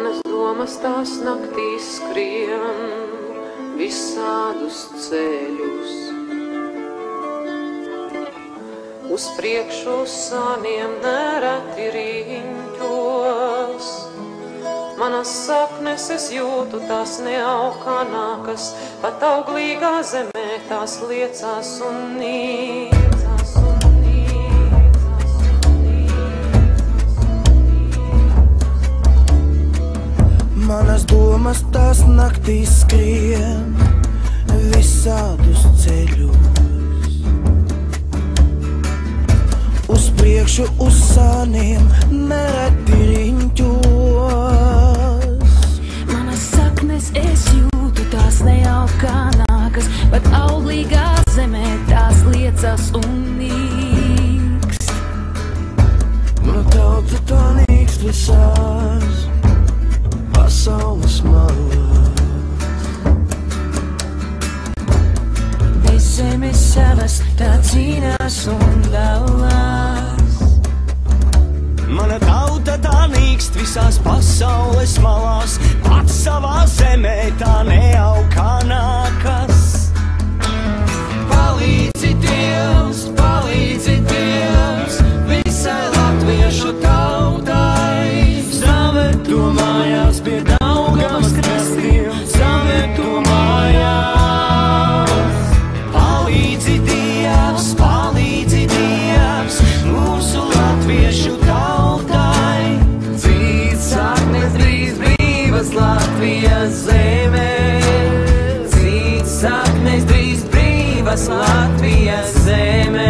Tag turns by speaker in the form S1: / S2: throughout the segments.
S1: Manas domas tās naktīs skrien visādus ceļus. Uz priekšu sāniem nereti riņķos. Manas saknes es jūtu, tās neaukanākas, pat auglīgā zemē tās liecās un niecās un niecās un niecās.
S2: Manas domas tās naktīs skrien visādus ceļus. Uz priekšu, uz sāniem nereti riņķos.
S3: Manas saknes es jūtu, tās neaukanākas, bet auglīgā zemē tās liecas un nīkst.
S2: Mana tauta tā nīkst visās pasaules malās.
S3: Viss zemes savas tā cīnās un dalās.
S4: Mana tauta tā nīkst visās pasaules malās, pats savā zemē tā neaukanākas. Palīdzi Dievs, visai latviešu tautai, saveto mājās pie Daugavas krastiem, saveto mājās. Palīdzi Dievs, mūsu latviešu tautai, dzīt saknes drīz brīvas Latvijas zemē, dzīt saknes drīz brīvas Latvijas zemē.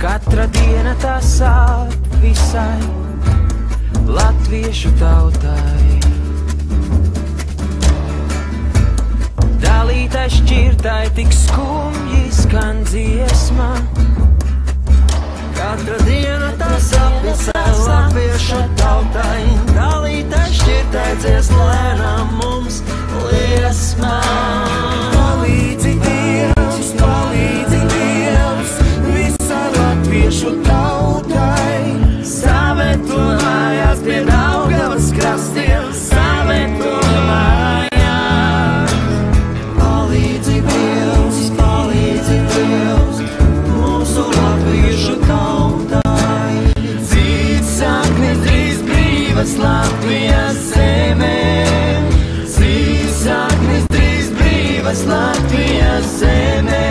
S2: Katra diena tā sāp visai latviešu tautai. Dalītai šķirtai tik skumji skan dziesma. Katra diena tā sāp visai latviešu tautai. Dalītai šķirtai dzies lēnām mums liesmā. Palīdzi Dievs, visai latviešu tautai, saveto mājās pie Daugavas krastiem, saveto mājās. Palīdzi Dievs, mūsu latviešu tautai, dzīt saknes drīz brīvas Latvijas zemē, dzīt saknes drīz brīvas Latvijas zemē.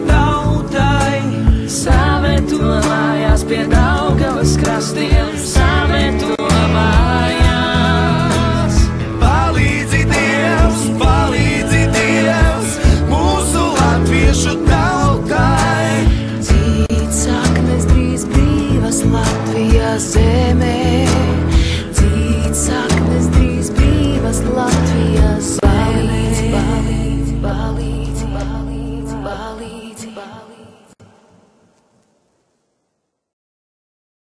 S2: Tautai, saveto mājās pie Daugavas krastiem, saveto mājās. Palīdzi Dievs, mūsu latviešu tautai,
S3: Dzīt saknes drīz brīvas Latvijas zemē,